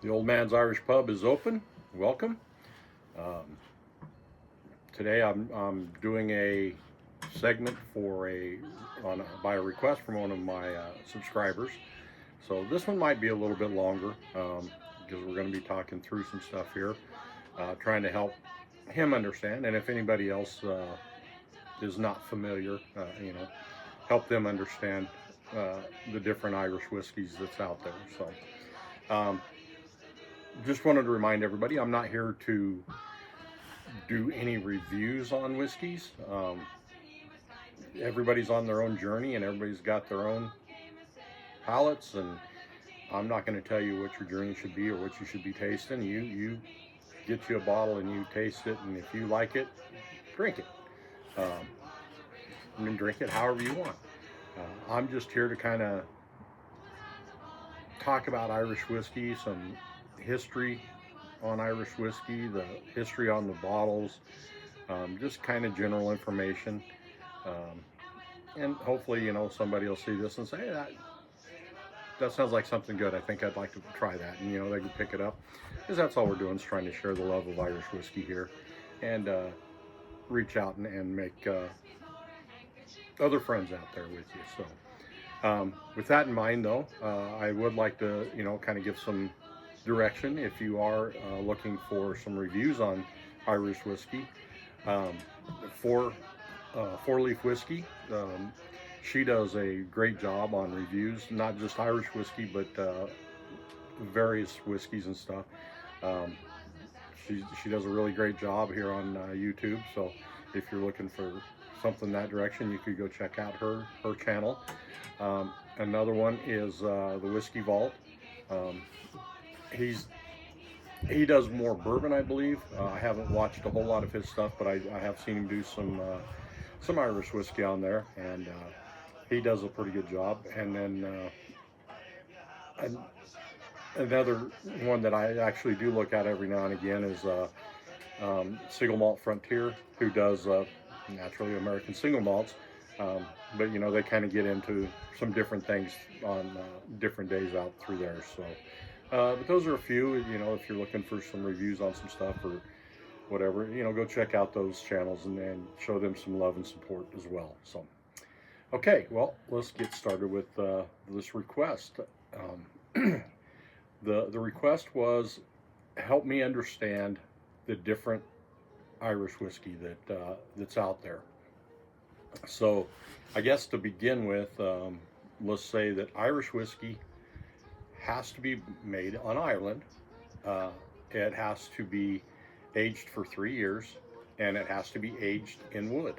The Old Man's Irish Pub is open. Welcome. Um, Today I'm doing a segment by a request from one of my subscribers. So this one might be a little bit longer because we're going to be talking through some stuff here, trying to help him understand. And if anybody else is not familiar, help them understand the different Irish whiskeys that's out there. So just wanted to remind everybody, I'm not here to do any reviews on whiskeys. Everybody's on their own journey and everybody's got their own palates, and I'm not going to tell you what your journey should be or what you should be tasting. You get you a bottle and you taste it, and if you like it, drink it. And then drink it however you want. I'm just here to kind of talk about Irish whiskey, some history on Irish whiskey, the history on the bottles, just kind of general information. And hopefully, somebody will see this and say, hey, that sounds like something good. I think I'd like to try that. And, they can pick it up. Because that's all we're doing is trying to share the love of Irish whiskey here and reach out and make other friends out there with you. So with that in mind, though, I would like to, kind of give some direction if you are looking for some reviews on Irish whiskey. For Four Leaf Whiskey, she does a great job on reviews, not just Irish whiskey, but various whiskeys and stuff. She does a really great job here on YouTube. So if you're looking for something in that direction, you could go check out her channel. Another one is the Whiskey Vault. He does more bourbon, I believe. I haven't watched a whole lot of his stuff, but I have seen him do some Irish whiskey on there, and he does a pretty good job. And then another one that I actually do look at every now and again is Single Malt Frontier, who does naturally American single malts. But they kind of get into some different things on different days out through there. So, but those are a few. If you're looking for some reviews on some stuff or whatever, go check out those channels and show them some love and support as well. So, okay, well, let's get started with this request. The request was, help me understand the different Irish whiskey that's out there. So I guess to begin with, let's say that Irish whiskey has to be made on Ireland. It has to be aged for 3 years, and it has to be aged in wood.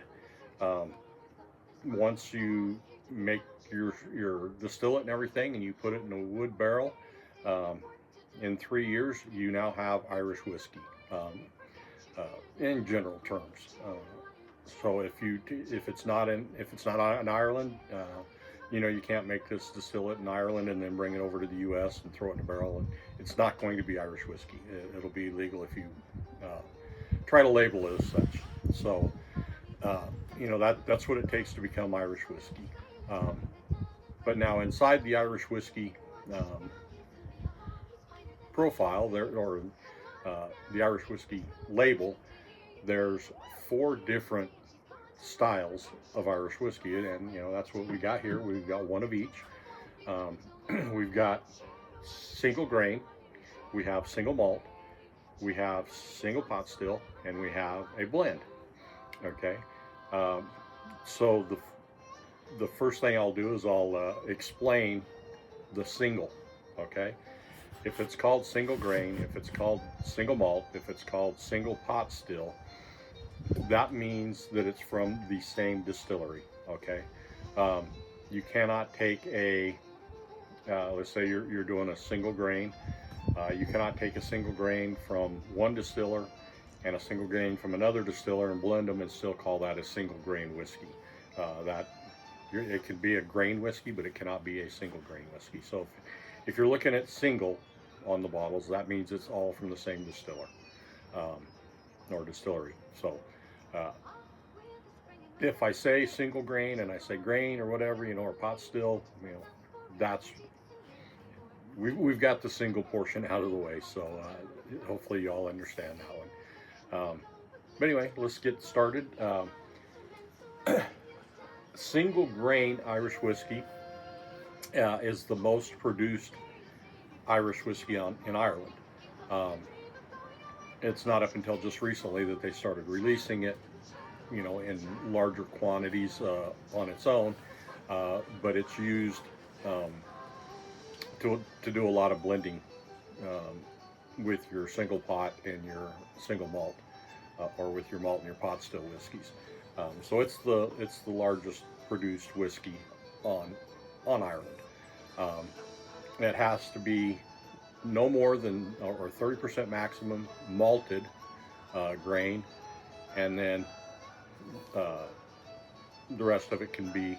Once you make your distillate and everything, and you put it in a wood barrel, in 3 years, you now have Irish whiskey. In general terms. So if it's not in Ireland, you can't make this distillate in Ireland and then bring it over to the U.S. and throw it in a barrel, and it's not going to be Irish whiskey. It'll be illegal if you try to label it as such. So that's what it takes to become Irish whiskey. But now inside the Irish whiskey profile there, or the Irish whiskey label, there's 4 different styles of Irish whiskey, and that's what we got here. We've got one of each. We've got single grain, we have single malt, we have single pot still, and we have a blend. Okay, so the first thing I'll do is I'll explain the single. Okay, if it's called single grain, if it's called single malt, if it's called single pot still, that means that it's from the same distillery. Okay, you cannot take let's say you're doing a single grain. You cannot take a single grain from one distiller and a single grain from another distiller and blend them and still call that a single grain whiskey. It can be a grain whiskey, but it cannot be a single grain whiskey. So if you're looking at single on the bottles, that means it's all from the same distiller or distillery. So if I say single grain and I say grain or whatever, or pot still, that's we've got the single portion out of the way, so hopefully you all understand that one. But anyway, let's get started. Single grain Irish whiskey is the most produced Irish whiskey in Ireland. Um, it's not up until just recently that they started releasing it, in larger quantities on its own. But it's used um, to do a lot of blending with your single pot and your single malt, or with your malt and your pot still whiskeys. So it's the largest produced whiskey on Ireland. Um, it has to be no more than or 30% maximum malted grain, and then uh, the rest of it can be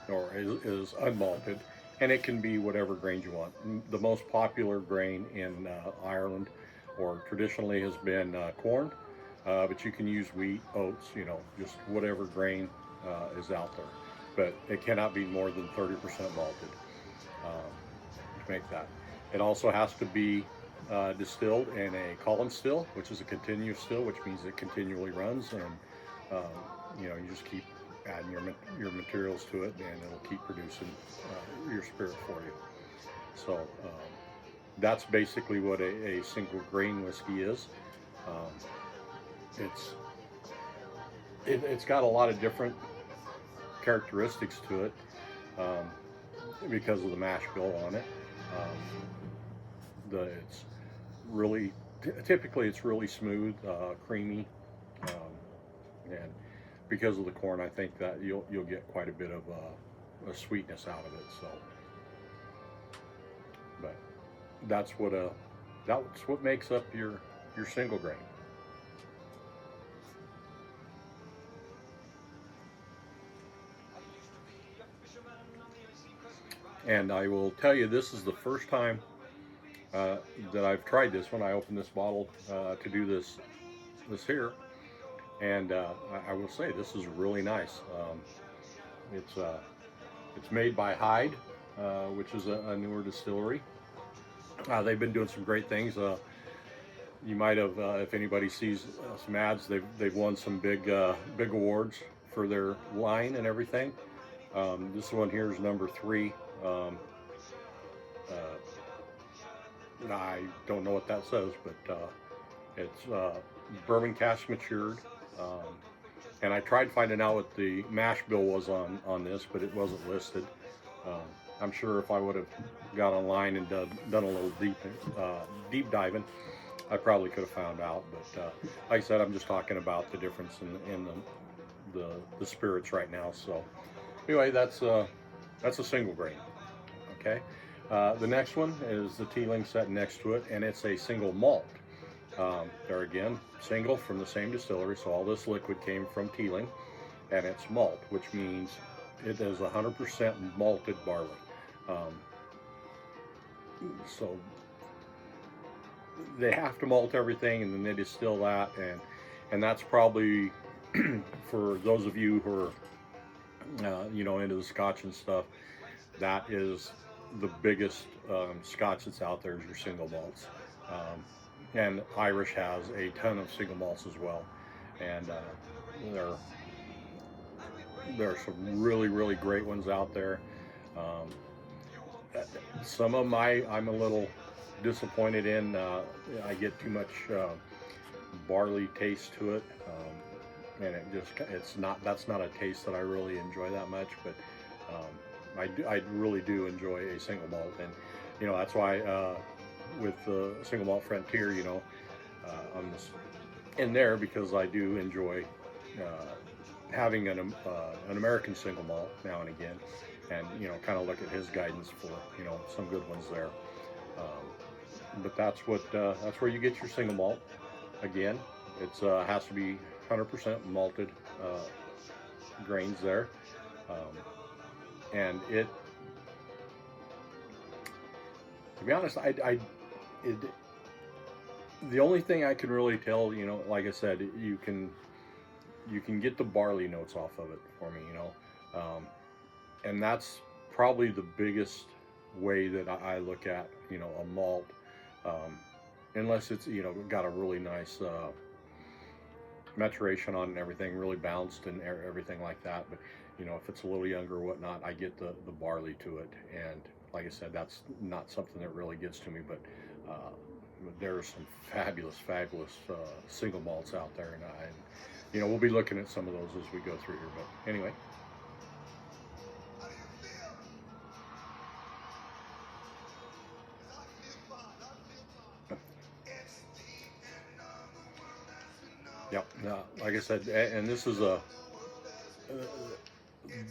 or is unmalted, and it can be whatever grains you want. The most popular grain in Ireland, or traditionally, has been corn, but you can use wheat, oats, just whatever grain is out there. But it cannot be more than 30% malted to make that. It also has to be distilled in a column still, which is a continuous still, which means it continually runs, and you just keep adding your materials to it, and it'll keep producing your spirit for you. So that's basically what a single grain whiskey is. Um, it's got a lot of different characteristics to it because of the mash bill on it. It's really typically it's really smooth, creamy, and because of the corn, I think that you'll get quite a bit of a sweetness out of it. So, but that's what makes up your single grain. And I will tell you, this is the first time that I've tried this one. I opened this bottle to do this here, and I will say this is really nice. It's made by Hyde, which is a newer distillery. They've been doing some great things. You might have, if anybody sees some ads, they've won some big awards for their line and everything. This one here is number 3. I don't know what that says, but it's bourbon cask matured. And I tried finding out what the mash bill was on this, but it wasn't listed. I'm sure if I would have got online and done a little deep diving, I probably could have found out. But like I said, I'm just talking about the difference in the spirits right now. So anyway, that's a single grain. Okay. The next one is the Teeling set next to it, and it's a single malt. There again, single from the same distillery, so all this liquid came from Teeling, and it's malt, which means it is 100% malted barley. So they have to malt everything, and then they distill that, and that's probably for those of you who are into the Scotch and stuff, that is the biggest Scotch that's out there is your single malts. And Irish has a ton of single malts as well, and there are some really, really great ones out there. Some of them I'm a little disappointed in. I get too much barley taste to it, and that's not a taste that I really enjoy that much. But I really do enjoy a single malt, and that's why with the single malt Frontier, I'm just in there because I do enjoy having an American single malt now and again, and kind of look at his guidance for some good ones there. But that's where you get your single malt. Again, it's has to be 100% malted grains there, and it. To be honest, the only thing I can really tell, like I said, you can get the barley notes off of it for me, and that's probably the biggest way that I look at, you know, a malt, um, unless it's, you know, got a really nice maturation on it and everything, really balanced and everything like that. But you know, if it's a little younger or whatnot, I get the barley to it, and like I said, that's not something that really gets to me. But uh, there are some fabulous single malts out there, and you know, we'll be looking at some of those as we go through here. But anyway. Yep. Like I said, and uh,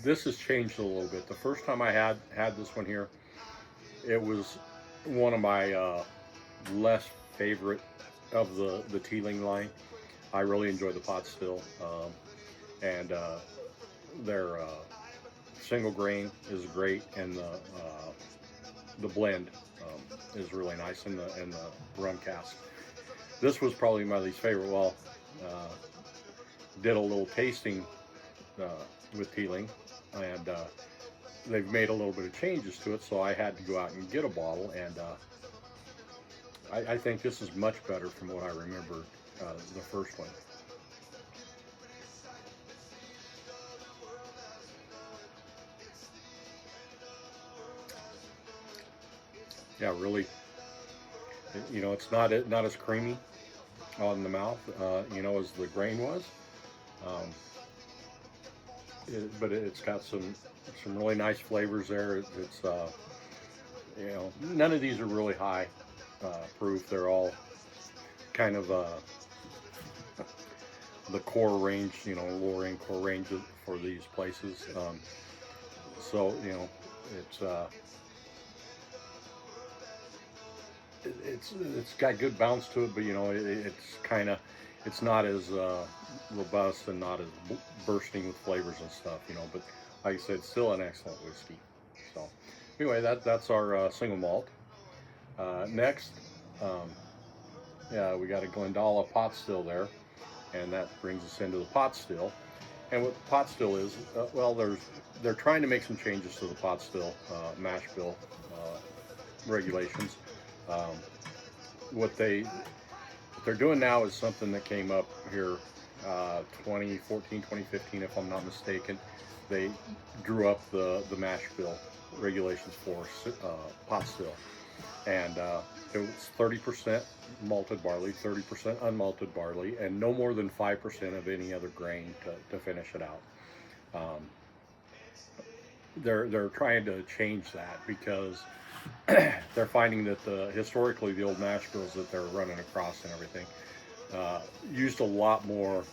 this has changed a little bit. The first time I had this one here, it was one of my less favorite of the Teeling line. I really enjoy the pot still, and their single grain is great, and the blend is really nice, and the rum cask. This was probably my least favorite. Well, uh, did a little tasting uh, with Teeling, and they've made a little bit of changes to it, so I had to go out and get a bottle, and I think this is much better from what I remember the first one. Yeah, really, you know, it's not as creamy on the mouth, you know, as the grain was, um, but it's got some really nice flavors there. It's you know, none of these are really high proof. They're all kind of the core range, you know, lower end core range for these places. So you know, it's it's got good bounce to it, but you know, it's kind of, it's not as robust and not as bursting with flavors and stuff, you know. But like I said, still an excellent whiskey. So anyway, that's our single malt. Next, um, yeah, we got a Glendala pot still there, and that brings us into the pot still. And what the pot still is, well, they're trying to make some changes to the pot still mash bill regulations. Um, what they're doing now is something that came up here 2014, 2015, if I'm not mistaken. They drew up the mash bill regulations for pot still, and it was 30% malted barley, 30% unmalted barley, and no more than 5% of any other grain to finish it out. Um, they're trying to change that because they're finding that historically the old mash bills that they're running across and everything used a lot more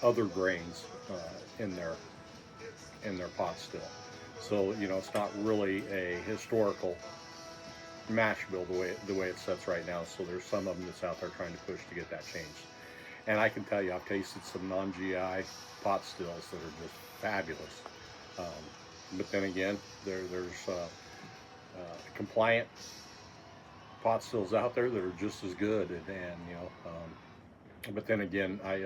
other grains in their pot still. So you know, it's not really a historical mash bill the way it sets right now. So there's some of them that's out there trying to push to get that changed. And I can tell you, I've tasted some non-GI pot stills that are just fabulous. Um, but then again, there's compliant pot stills out there that are just as good, and you know. But then again, I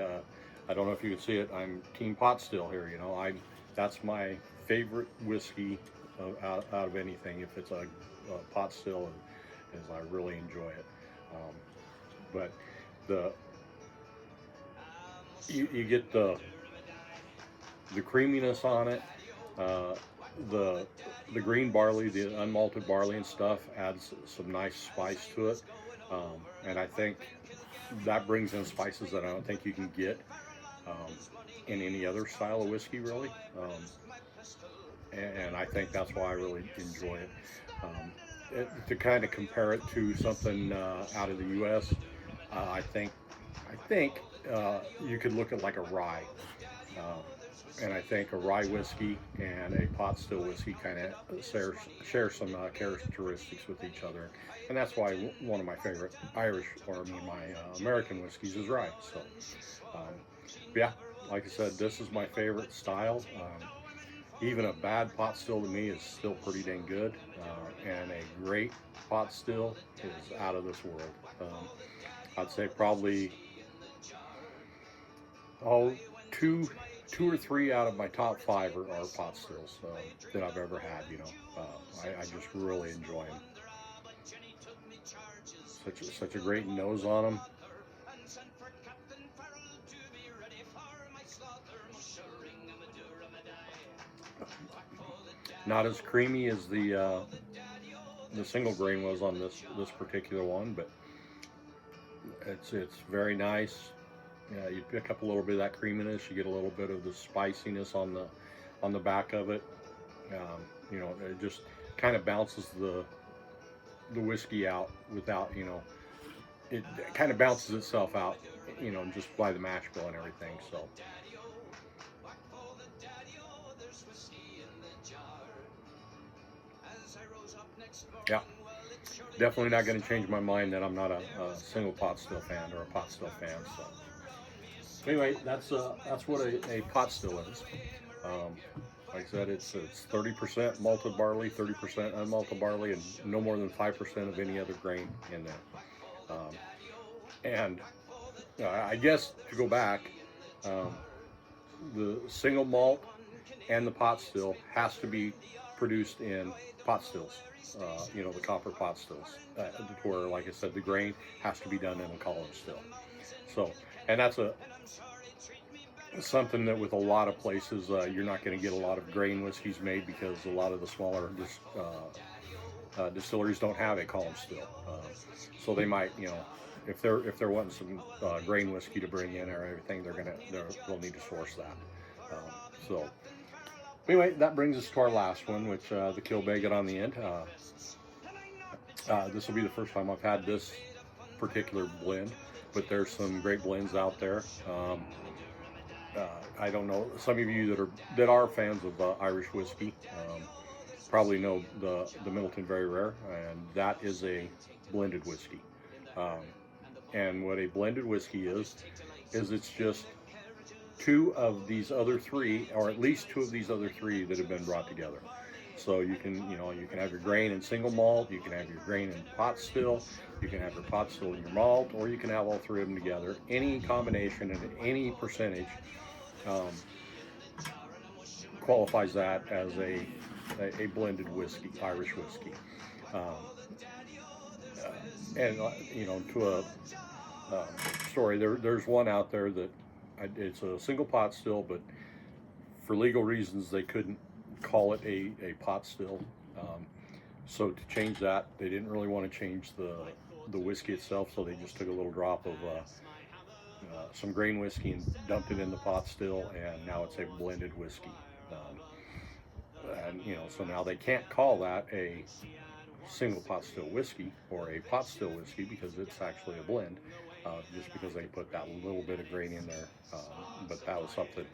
don't know if you can see it. I'm team pot still here. You know, that's my favorite whiskey out of anything. If it's a pot still, is I really enjoy it. But the you get the creaminess on it. Uh, the green barley, the unmalted barley and stuff adds some nice spice to it, and I think that brings in spices that I don't think you can get um, in any other style of whiskey, really. And I think that's why I really enjoy it. To kind of compare it to something out of the U.S., I think you could look at like a rye. Uh, and I think a rye whiskey and a pot still whiskey kind of share some characteristics with each other, and that's why one of my favorite Irish, or I mean my American whiskeys, is rye. So, yeah, like I said, this is my favorite style. Even a bad pot still to me is still pretty dang good, and a great pot still is out of this world. I'd say probably two 2 or 3 out of my top 5 are pot stills that I've ever had. You know, I just really enjoy them. Such a great nose on them. Not as creamy as the single grain was on this particular one, but it's very nice. Yeah, you pick up a little bit of that creaminess. You get a little bit of the spiciness on the back of it. You know, it just kind of bounces the whiskey out without, you know, it kind of bounces itself out, you know, just by the mash bill and everything. So yeah, definitely not going to change my mind that I'm not a single pot still fan or a pot still fan. So anyway, that's what a pot still is. Like I said, it's 30% malted barley, 30% unmalted barley, and no more than 5% of any other grain in there. And I guess to go back, the single malt and the pot still has to be produced in pot stills. You know, the copper pot stills, where, like I said, the grain has to be done in a column still. So, and that's something that with a lot of places you're not going to get a lot of grain whiskeys made, because a lot of the smaller distilleries don't have a column still. So they might, you know, if they're wanting some grain whiskey to bring in or everything, they'll need to source that. So anyway, that brings us to our last one, which the Kilbeggan on the end. This will be the first time I've had this particular blend, but there's some great blends out there. I don't know, some of you that are fans of Irish whiskey probably know the Midleton Very Rare, and that is a blended whiskey. And what a blended whiskey is it's just 2 of these other 3, or at least 2 of these other 3 that have been brought together. So you can have your grain in single malt, you can have your grain in pot still, you can have your pot still in your malt, or you can have all 3 of them together. Any combination and any percentage qualifies that as a blended whiskey, Irish whiskey. And you know, to a story, there's one out there that it's a single pot still, but for legal reasons they couldn't call it a pot still. So to change that, they didn't really want to change the whiskey itself, so they just took a little drop of some grain whiskey and dumped it in the pot still, and now it's a blended whiskey. And you know, so now they can't call that a single pot still whiskey or a pot still whiskey, because it's actually a blend, just because they put that little bit of grain in there. But that was something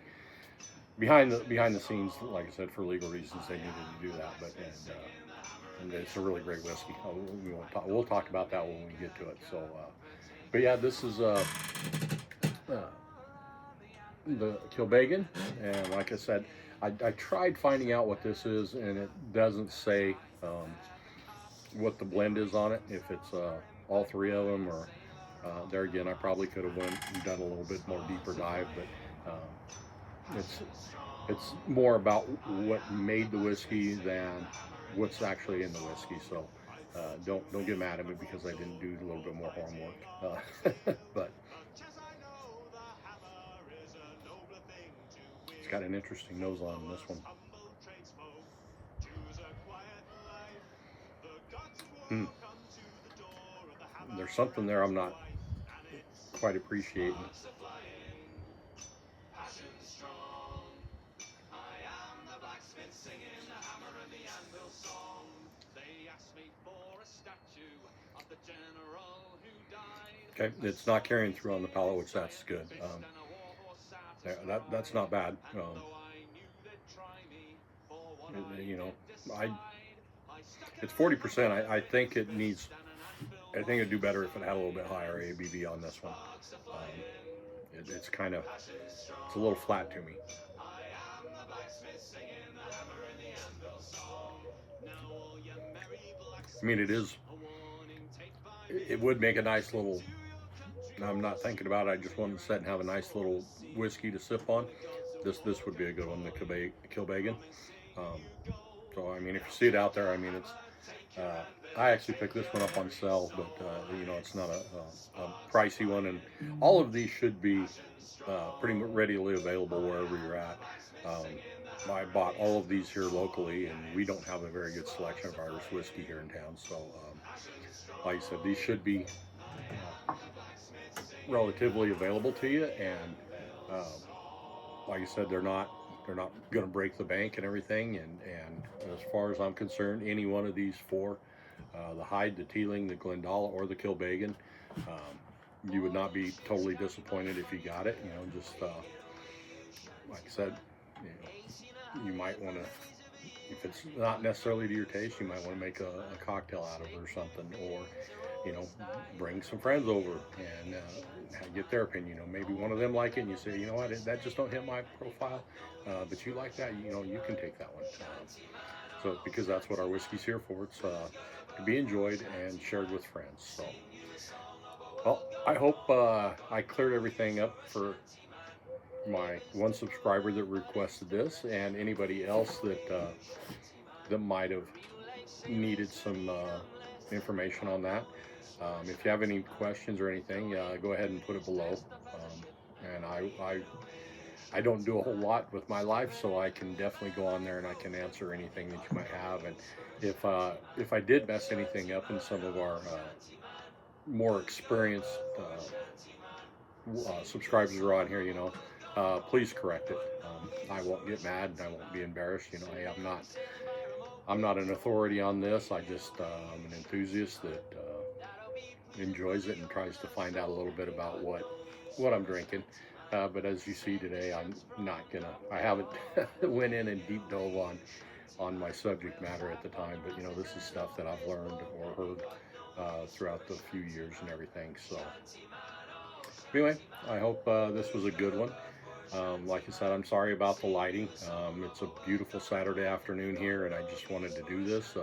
behind the scenes, like I said, for legal reasons they needed to do that. But and it's a really great whiskey. We'll talk about that when we get to it. So, but yeah, this is the Kilbeggan, and like I said, I tried finding out what this is, and it doesn't say what the blend is on it, if it's all 3 of them, or there again, I probably could have went and done a little bit more deeper dive, but it's more about what made the whiskey than what's actually in the whiskey. So don't get mad at me because I didn't do a little bit more homework, but it's got an interesting nose on this one. There's something there I'm not quite appreciating. Okay, it's not carrying through on the palate, which that's good. That's not bad. You know, it's 40%. I think it needs. I think it'd do better if it had a little bit higher ABV on this one. It's kind of, it's a little flat to me. I mean, it would make a nice I'm not thinking about it, I just want to sit and have a nice little whiskey to sip on. this would be a good one, the Kilbeggan. So I mean, if you see it out there, I mean, it's I actually picked this one up on sale, but you know, it's not a pricey one, and all of these should be pretty much readily available wherever you're at. I bought all of these here locally, and we don't have a very good selection of Irish whiskey here in town. So, like I said, these should be relatively available to you, and like I said, they're not going to break the bank and everything. And as far as I'm concerned, any one of these four, the Hyde, the Teeling, the Glendala, or the Kilbeggan, you would not be totally disappointed if you got it. You know, just like I said, you know, you might want to, if it's not necessarily to your taste, you might want to make a cocktail out of it or something, or you know, bring some friends over and get their opinion. You know, maybe one of them like it, and you say, you know what, that just don't hit my profile, but you like that, you know, you can take that one. So because that's what our whiskey's here for. It's to be enjoyed and shared with friends. So, well, I hope I cleared everything up for my one subscriber that requested this, and anybody else that that might have needed some information on that. If you have any questions or anything, go ahead and put it below. And I don't do a whole lot with my life, so I can definitely go on there and I can answer anything that you might have. And if I did mess anything up in some of our more experienced subscribers are on here, you know, please correct it. I won't get mad and I won't be embarrassed. You know, hey, I'm not an authority on this. I just I'm an enthusiast that enjoys it and tries to find out a little bit about what I'm drinking. But as you see today, I'm not gonna. I haven't went in and deep dove on my subject matter at the time. But you know, this is stuff that I've learned or heard throughout the few years and everything. So anyway, I hope this was a good one. Like I said, I'm sorry about the lighting. It's a beautiful Saturday afternoon here, and I just wanted to do this.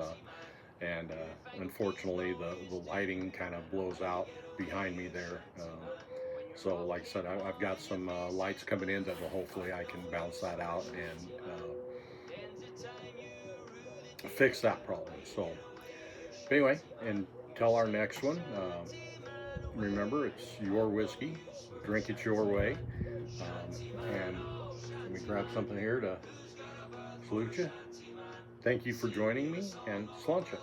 And unfortunately, the lighting kind of blows out behind me there. So, like I said, I've got some lights coming in that will hopefully I can bounce that out and fix that problem. So, anyway, until our next one, remember, it's your whiskey. Drink it your way. And let me grab something here to salute you. Thank you for joining me, and sláinte.